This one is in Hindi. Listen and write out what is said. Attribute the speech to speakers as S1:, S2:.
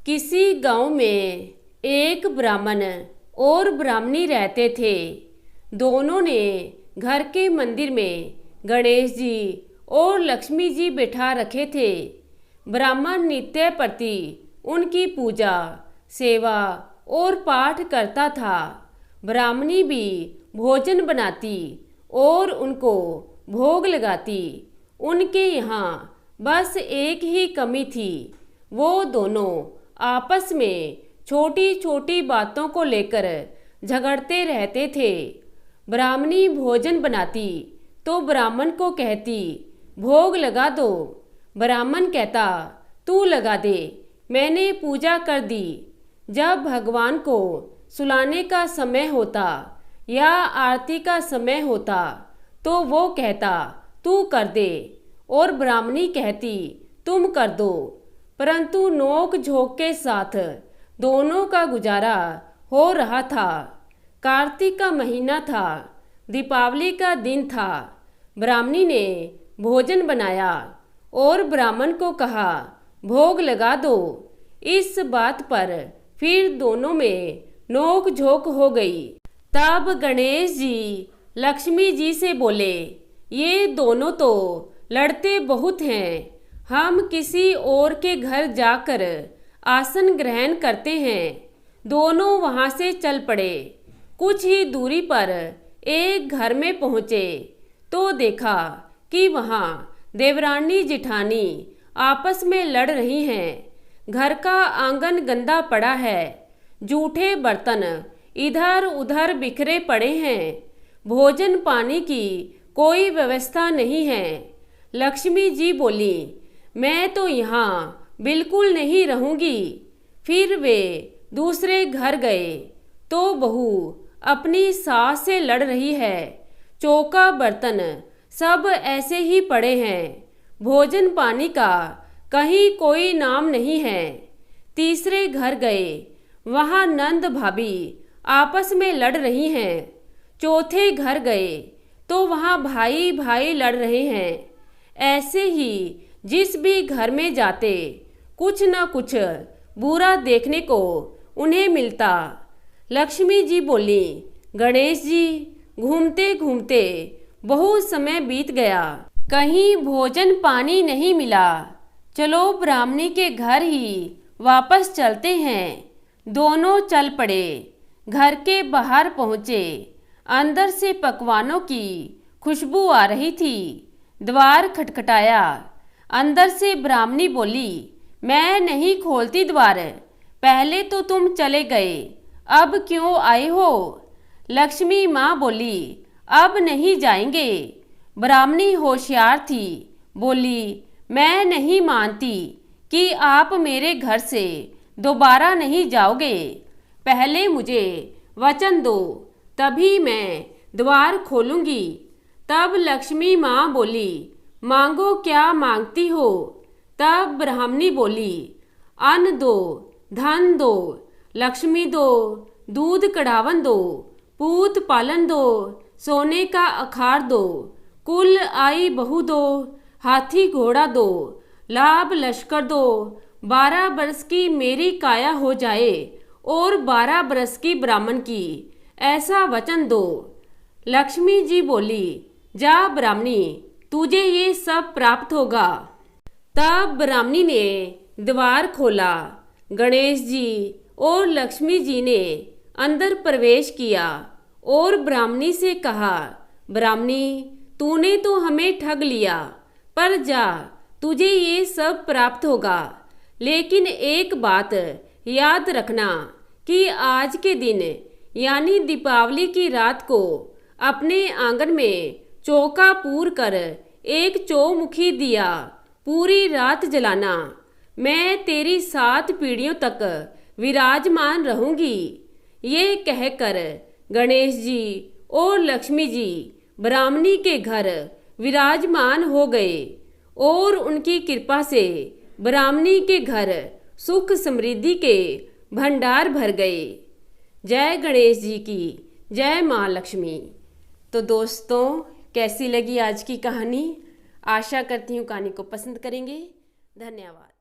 S1: किसी गांव में एक ब्राह्मण और ब्राह्मणी रहते थे। दोनों ने घर के मंदिर में गणेश जी और लक्ष्मी जी बिठा रखे थे। ब्राह्मण नित्य प्रति उनकी पूजा, सेवा और पाठ करता था। ब्राह्मणी भी भोजन बनाती और उनको भोग लगाती। उनके यहाँ बस एक ही कमी थी, वो दोनों आपस में छोटी छोटी बातों को लेकर झगड़ते रहते थे। ब्राह्मणी भोजन बनाती तो ब्राह्मण को कहती, भोग लगा दो। ब्राह्मण कहता, तू लगा दे, मैंने पूजा कर दी। जब भगवान को सुलाने का समय होता या आरती का समय होता तो वो कहता, तू कर दे, और ब्राह्मणी कहती, तुम कर दो। परंतु नोक झोंक के साथ दोनों का गुजारा हो रहा था। कार्तिक का महीना था, दीपावली का दिन था। ब्राह्मणी ने भोजन बनाया और ब्राह्मण को कहा, भोग लगा दो। इस बात पर फिर दोनों में नोक झोंक हो गई। तब गणेश जी लक्ष्मी जी से बोले, ये दोनों तो लड़ते बहुत हैं। हम किसी और के घर जाकर आसन ग्रहण करते हैं। दोनों वहाँ से चल पड़े। कुछ ही दूरी पर एक घर में पहुँचे तो देखा कि वहाँ देवरानी जिठानी आपस में लड़ रही हैं। घर का आंगन गंदा पड़ा है, जूठे बर्तन इधर उधर बिखरे पड़े हैं। भोजन पानी की कोई व्यवस्था नहीं है। लक्ष्मी जी बोली, मैं तो यहाँ बिल्कुल नहीं रहूँगी। फिर वे दूसरे घर गए तो बहू अपनी सास से लड़ रही है। चौका बर्तन सब ऐसे ही पड़े हैं। भोजन पानी का कहीं कोई नाम नहीं है। तीसरे घर गए, वहाँ नंद भाभी आपस में लड़ रही हैं। चौथे घर गए तो वहाँ भाई भाई लड़ रहे हैं। ऐसे ही जिस भी घर में जाते कुछ न कुछ बुरा देखने को उन्हें मिलता। लक्ष्मी जी बोली, गणेश जी, घूमते घूमते बहुत समय बीत गया, कहीं भोजन पानी नहीं मिला। चलो ब्राह्मणी के घर ही वापस चलते हैं। दोनों चल पड़े। घर के बाहर पहुँचे। अंदर से पकवानों की खुशबू आ रही थी। द्वार खटखटाया। अंदर से ब्राह्मणी बोली, मैं नहीं खोलती द्वार, पहले तो तुम चले गए, अब क्यों आए हो? लक्ष्मी माँ बोली, अब नहीं जाएंगे। ब्राह्मणी होशियार थी, बोली, मैं नहीं मानती कि आप मेरे घर से दोबारा नहीं जाओगे। पहले मुझे वचन दो, तभी मैं द्वार खोलूंगी। तब लक्ष्मी माँ बोली, मांगो क्या मांगती हो? तब ब्राह्मणी बोली, अन्न दो, धन दो, लक्ष्मी दो, दूध कढ़ावन दो, पूत पालन दो, सोने का अखाड़ दो, कुल आई बहू दो, हाथी घोड़ा दो, लाभ लश्कर दो, 12 बरस की मेरी काया हो जाए और 12 बरस की ब्राह्मण की, ऐसा वचन दो। लक्ष्मी जी बोली, जा ब्राह्मणी, तुझे ये सब प्राप्त होगा। तब ब्राह्मणी ने द्वार खोला। गणेश जी और लक्ष्मी जी ने अंदर प्रवेश किया और ब्राह्मणी से कहा, ब्राह्मणी, तूने तो हमें ठग लिया, पर जा, तुझे ये सब प्राप्त होगा। लेकिन एक बात याद रखना कि आज के दिन यानी दीपावली की रात को अपने आंगन में चौका पूर कर एक चौमुखी दिया पूरी रात जलाना। मैं तेरी 7 पीढ़ियों तक विराजमान रहूंगी। ये कहकर गणेश जी और लक्ष्मी जी ब्राह्मणी के घर विराजमान हो गए और उनकी कृपा से ब्राह्मणी के घर सुख समृद्धि के भंडार भर गए। जय गणेश जी की, जय माँ लक्ष्मी। तो दोस्तों, कैसी लगी आज की कहानी? आशा करती हूँ कहानी को पसंद करेंगे। धन्यवाद।